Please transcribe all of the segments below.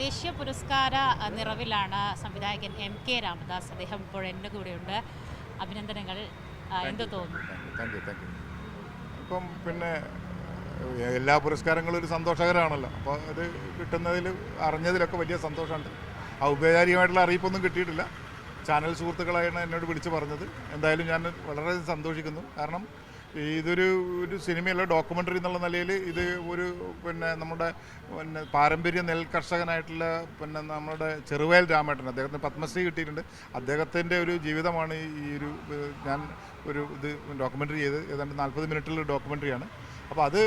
ദേശീയ പുരസ്കാര നിറവിലാണ് സംവിധായകൻ MK രാമദാസ്. അദ്ദേഹം ഇപ്പോൾ എൻ്റെ കൂടെയുണ്ട്. അഭിനന്ദനങ്ങൾ. എന്ത് തോന്നുന്നു? ഇപ്പം പിന്നെ എല്ലാ പുരസ്കാരങ്ങളും ഒരു സന്തോഷകരമാണല്ലോ. അപ്പോൾ ഇത് കിട്ടുന്നതിൽ അറിഞ്ഞതിലൊക്കെ വലിയ സന്തോഷമുണ്ട്. ഔപചാരികമായിട്ടുള്ള അറിയിപ്പൊന്നും കിട്ടിയിട്ടില്ല. ചാനൽ സുഹൃത്തുക്കളായാണ് എന്നോട് വിളിച്ച് പറഞ്ഞത്. എന്തായാലും ഞാൻ വളരെ സന്തോഷിക്കുന്നു. കാരണം ഇതൊരു സിനിമയല്ല, ഡോക്യുമെൻ്ററി എന്നുള്ള നിലയിൽ ഇത് പിന്നെ നമ്മുടെ പാരമ്പര്യ നെൽ കർഷകനായിട്ടുള്ള നമ്മുടെ ചെറുവയൽ രാമേട്ടൻ, അദ്ദേഹത്തിന് പത്മശ്രീ കിട്ടിയിട്ടുണ്ട്. അദ്ദേഹത്തിൻ്റെ ഒരു ജീവിതമാണ് ഞാൻ ഇത് ഡോക്യുമെൻ്ററി ചെയ്ത് ഏതാണ്ട് 40 മിനിറ്റുള്ള ഡോക്യുമെൻ്ററിയാണ്. അപ്പോൾ അത്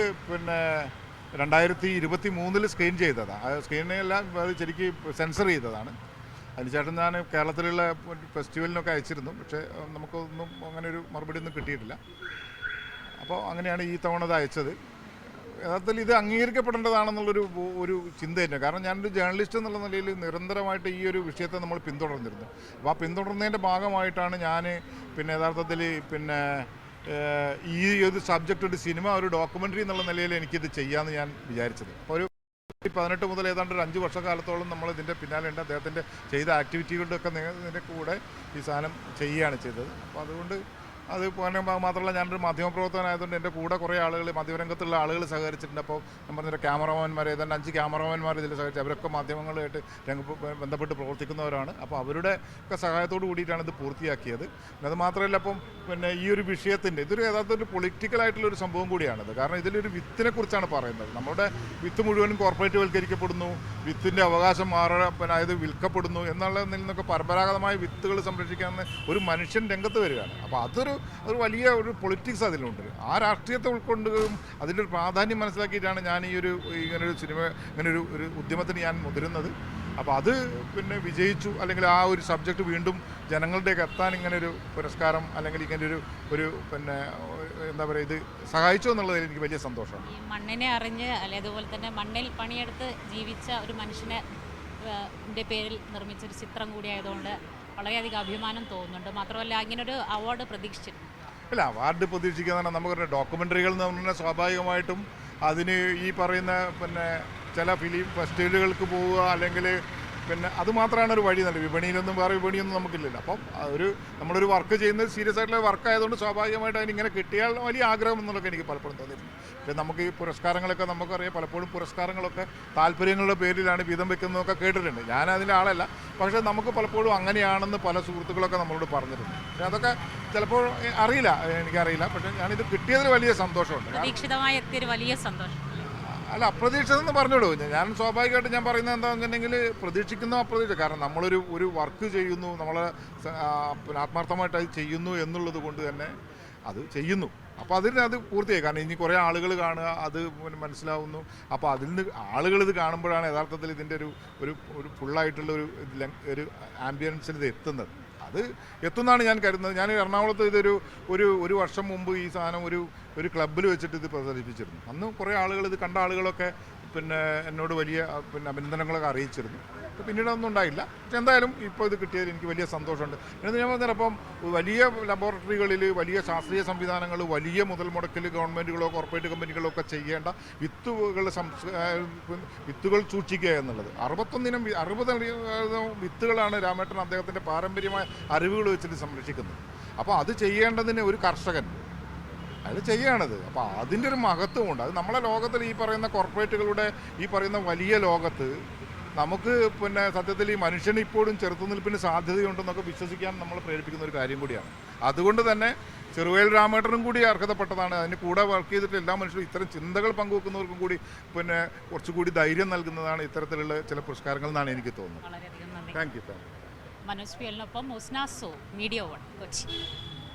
2023 സ്ക്രീൻ ചെയ്തതാണ്. ആ സ്ക്രീനെല്ലാം അത് ശരിക്കും സെൻസർ ചെയ്തതാണ്. അതിനുശേഷം ഞാൻ കേരളത്തിലുള്ള ഫെസ്റ്റിവലിനൊക്കെ അയച്ചിരുന്നു. പക്ഷേ നമുക്കൊന്നും അങ്ങനെ ഒരു മറുപടി ഒന്നും കിട്ടിയിട്ടില്ല. അപ്പോൾ അങ്ങനെയാണ് ഈ തവണ അത് അയച്ചത്. യഥാർത്ഥത്തിൽ ഇത് അംഗീകരിക്കപ്പെടേണ്ടതാണെന്നുള്ളൊരു ചിന്ത തന്നെ. കാരണം ഞാനൊരു ജേർണലിസ്റ്റ് എന്നുള്ള നിലയിൽ നിരന്തരമായിട്ട് ഈ ഒരു വിഷയത്തെ നമ്മൾ പിന്തുടർന്നിരുന്നു. അപ്പോൾ ആ പിന്തുടർന്നതിൻ്റെ ഭാഗമായിട്ടാണ് ഞാൻ യഥാർത്ഥത്തിൽ ഈ ഒരു സബ്ജക്റ്റ്, ഒരു സിനിമ, ഒരു ഡോക്യുമെൻ്ററി എന്നുള്ള നിലയിൽ എനിക്കിത് ചെയ്യാമെന്ന് ഞാൻ വിചാരിച്ചത്. അപ്പോൾ ഒരു 18 മുതൽ ഏതാണ്ട് ഒരു 5 വർഷക്കാലത്തോളം നമ്മൾ ഇതിൻ്റെ പിന്നാലെയുണ്ട്. അദ്ദേഹത്തിൻ്റെ ചെയ്ത ആക്ടിവിറ്റികളുടെയൊക്കെ കൂടെ ഈ സാധനം ചെയ്യുകയാണ് ചെയ്തത്. അപ്പോൾ അതുകൊണ്ട് അത് മാത്രമല്ല, ഞാനൊരു മാധ്യമപ്രവർത്തകനായതുകൊണ്ട് എൻ്റെ കൂടെ കുറേ ആളുകൾ, മാധ്യമരംഗത്തുള്ള ആളുകൾ സഹകരിച്ചിട്ടുണ്ട്. അപ്പോൾ ഞാൻ പറഞ്ഞ ക്യാമറമാന്മാർ, ഏതാണ്ട് 5 ക്യാമറമാന്മാർ ഇതിൽ സഹകരിച്ച്, അവരൊക്കെ മാധ്യമങ്ങളുമായിട്ട് ബന്ധപ്പെട്ട് പ്രവർത്തിക്കുന്നവരാണ്. അപ്പോൾ അവരുടെ ഒക്കെ സഹായത്തോട് കൂടിയിട്ടാണ് ഇത് പൂർത്തിയാക്കിയത്. അത് മാത്രമല്ല, അപ്പം ഈ ഒരു വിഷയത്തിൻ്റെ ഇതൊരു യഥാർത്ഥത്തിൽ പൊളിറ്റിക്കലായിട്ടുള്ളൊരു സംഭവം കൂടിയാണിത്. കാരണം ഇതിലൊരു വിത്തിനെ കുറിച്ചാണ് പറയുന്നത്. നമ്മുടെ വിത്ത് മുഴുവനും കോർപ്പറേറ്റ് വൽക്കരിക്കപ്പെടുന്നു, വിത്തിൻ്റെ അവകാശം അതായത് വിൽക്കപ്പെടുന്നു എന്നുള്ളതിൽ നിന്നൊക്കെ പരമ്പരാഗതമായ വിത്തുകൾ സംരക്ഷിക്കാമെന്ന് ഒരു മനുഷ്യൻ രംഗത്ത് വരികയാണ്. അപ്പോൾ അതൊരു വലിയ ഒരു പൊളിറ്റിക്സ് അതിലുണ്ട്. ആ രാഷ്ട്രീയത്തെ ഉൾക്കൊണ്ടും അതിൻ്റെ ഒരു പ്രാധാന്യം മനസ്സിലാക്കിയിട്ടാണ് ഞാൻ ഇങ്ങനൊരു സിനിമ, ഇങ്ങനൊരു ഉദ്യമത്തിന് ഞാൻ മുതിരുന്നത്. അപ്പോൾ അത് വിജയിച്ചു, അല്ലെങ്കിൽ ആ ഒരു സബ്ജക്റ്റ് വീണ്ടും ജനങ്ങളുടെയൊക്കെ എത്താൻ ഇങ്ങനൊരു പുരസ്കാരം അല്ലെങ്കിൽ ഇങ്ങനൊരു എന്താ പറയുക, ഇത് സഹായിച്ചു എന്നുള്ളതിൽ എനിക്ക് വലിയ സന്തോഷമാണ്. ഈ മണ്ണിനെ അറിഞ്ഞ്, അല്ലെങ്കിൽ അതുപോലെ തന്നെ മണ്ണിൽ പണിയെടുത്ത് ജീവിച്ച ഒരു മനുഷ്യനെ പേരിൽ നിർമ്മിച്ചൊരു ചിത്രം കൂടിയായതുകൊണ്ട് വളരെയധികം അഭിമാനം തോന്നുന്നുണ്ട്. മാത്രമല്ല, ഇങ്ങനൊരു അവാർഡ് പ്രതീക്ഷിച്ചിരുന്നു? അല്ല, അവാർഡ് പ്രതീക്ഷിക്കുന്നതാണ്. നമുക്ക് ഡോക്യുമെൻ്ററികൾ എന്ന് പറഞ്ഞാൽ സ്വാഭാവികമായിട്ടും അതിന് ഈ പറയുന്ന ചില ഫിലിം ഫെസ്റ്റിവലുകൾക്ക് പോവുക, അല്ലെങ്കിൽ അത് മാത്രമാണ് ഒരു വഴി. നല്ല വിപണിയിലൊന്നും വേറെ വിപണിയൊന്നും നമുക്കില്ലല്ലോ. അപ്പം നമ്മളൊരു വർക്ക് ചെയ്യുന്നത് സീരിയസ് ആയിട്ടുള്ള വർക്ക് ആയതുകൊണ്ട് സ്വാഭാവികമായിട്ട് അതിനിങ്ങനെ കിട്ടിയാൽ വലിയ ആഗ്രഹം എന്നുള്ളതൊക്കെ എനിക്ക് പലപ്പോഴും തോന്നിയിരുന്നു. പക്ഷേ നമുക്ക് ഈ പുരസ്കാരങ്ങളൊക്കെ നമുക്കറിയാം, പലപ്പോഴും പുരസ്കാരങ്ങളൊക്കെ താല്പര്യങ്ങളുടെ പേരിലാണ് വീതം വെക്കുന്നതൊക്കെ കേട്ടിട്ടുണ്ട്. ഞാൻ അതിൻ്റെ ആളല്ല. പക്ഷേ നമുക്ക് പലപ്പോഴും അങ്ങനെയാണെന്ന് പല സുഹൃത്തുക്കളൊക്കെ നമ്മളോട് പറഞ്ഞിട്ടുണ്ട്. പക്ഷേ അതൊക്കെ ചിലപ്പോൾ അറിയില്ല, എനിക്കറിയില്ല. പക്ഷേ ഞാനിത് കിട്ടിയതിൽ വലിയ സന്തോഷമുണ്ട്. പ്രതീക്ഷിതമായി എത്തിയൊരു വലിയ സന്തോഷം. അല്ല, അപ്രതീക്ഷിതമെന്ന് പറഞ്ഞോളൂ. ഞാൻ സ്വാഭാവികമായിട്ട് ഞാൻ പറയുന്നത് എന്താണെന്നുണ്ടെങ്കിൽ പ്രതീക്ഷിക്കുന്ന അപ്രതീക്ഷിത. കാരണം നമ്മളൊരു വർക്ക് ചെയ്യുന്നു, നമ്മൾ ആത്മാർത്ഥമായിട്ട് അത് ചെയ്യുന്നു എന്നുള്ളത് കൊണ്ട് തന്നെ അത് ചെയ്യുന്നു. അപ്പോൾ അത് പൂർത്തിയായി. കാരണം ഇനി കുറേ ആളുകൾ കാണുക, അത് മനസ്സിലാവുന്നു. അപ്പോൾ അതിൽ നിന്ന് ആളുകൾ ഇത് കാണുമ്പോഴാണ് യഥാർത്ഥത്തിൽ ഇതിൻ്റെ ഒരു ഫുള്ളായിട്ടുള്ള ഒരു ആംബിയൻസിൽ ഇത് എത്തുന്നത്. അത് എത്തുന്നതാണ് ഞാൻ കരുതുന്നത്. ഞാൻ എറണാകുളത്ത് ഒരു വർഷം മുമ്പ് ഈ സാധനം ഒരു ക്ലബ്ബിൽ വെച്ചിട്ട് ഇത് പ്രദർശിപ്പിച്ചിരുന്നു. അന്ന് കുറേ ആളുകൾ, ഇത് കണ്ട ആളുകളൊക്കെ എന്നോട് വലിയ അഭിനന്ദനങ്ങളൊക്കെ അറിയിച്ചിരുന്നു. പിന്നീട് ഒന്നും ഉണ്ടായില്ല. പക്ഷെ എന്തായാലും ഇപ്പോൾ ഇത് കിട്ടിയതിൽ എനിക്ക് വലിയ സന്തോഷമുണ്ട്. എന്ന് ഞാൻ പറഞ്ഞാൽ, അപ്പം വലിയ ലബോറട്ടറികളിൽ വലിയ ശാസ്ത്രീയ സംവിധാനങ്ങൾ, വലിയ മുതൽ മുടക്കിൽ ഗവൺമെൻറ്റുകളോ കോർപ്പറേറ്റ് കമ്പനികളോ ഒക്കെ ചെയ്യേണ്ട വിത്തുകൾ സൂക്ഷിക്കുക എന്നുള്ളത് 60 വിത്തുകളാണ് രാമേട്ടൻ അദ്ദേഹത്തിൻ്റെ പാരമ്പര്യമായ അറിവുകൾ വെച്ചിട്ട് സംരക്ഷിക്കുന്നത്. അപ്പോൾ അത് ചെയ്യേണ്ടതിന് ഒരു കർഷകൻ അത് ചെയ്യുകയാണത്. അപ്പോൾ അതിൻ്റെ ഒരു മഹത്വമുണ്ട്. അത് നമ്മളെ ലോകത്തിൽ ഈ പറയുന്ന കോർപ്പറേറ്റുകളുടെ ഈ പറയുന്ന വലിയ ലോകത്ത് നമുക്ക് സത്യത്തിൽ ഈ മനുഷ്യന് ഇപ്പോഴും ചെറുത്തുനിൽപ്പിന് സാധ്യതയുണ്ടെന്നൊക്കെ വിശ്വസിക്കാൻ നമ്മളെ പ്രേരിപ്പിക്കുന്ന ഒരു കാര്യം കൂടിയാണ്. അതുകൊണ്ട് തന്നെ ചെറുവയൽ രാമേട്ടനും കൂടി അർഹതപ്പെട്ടതാണ്. അതിന് കൂടെ വർക്ക് ചെയ്തിട്ട് എല്ലാ മനുഷ്യരും ഇത്തരം ചിന്തകൾ പങ്കുവെക്കുന്നവർക്കും കൂടി കുറച്ചുകൂടി ധൈര്യം നൽകുന്നതാണ് ഇത്തരത്തിലുള്ള ചില പുരസ്കാരങ്ങൾ എന്നാണ് എനിക്ക് തോന്നുന്നത്. വളരെയധികം നന്ദി. Thank you. മനോജ് പിയലിനൊപ്പം ഉസ്നാസോ, മീഡിയ 1 കൊച്ചി.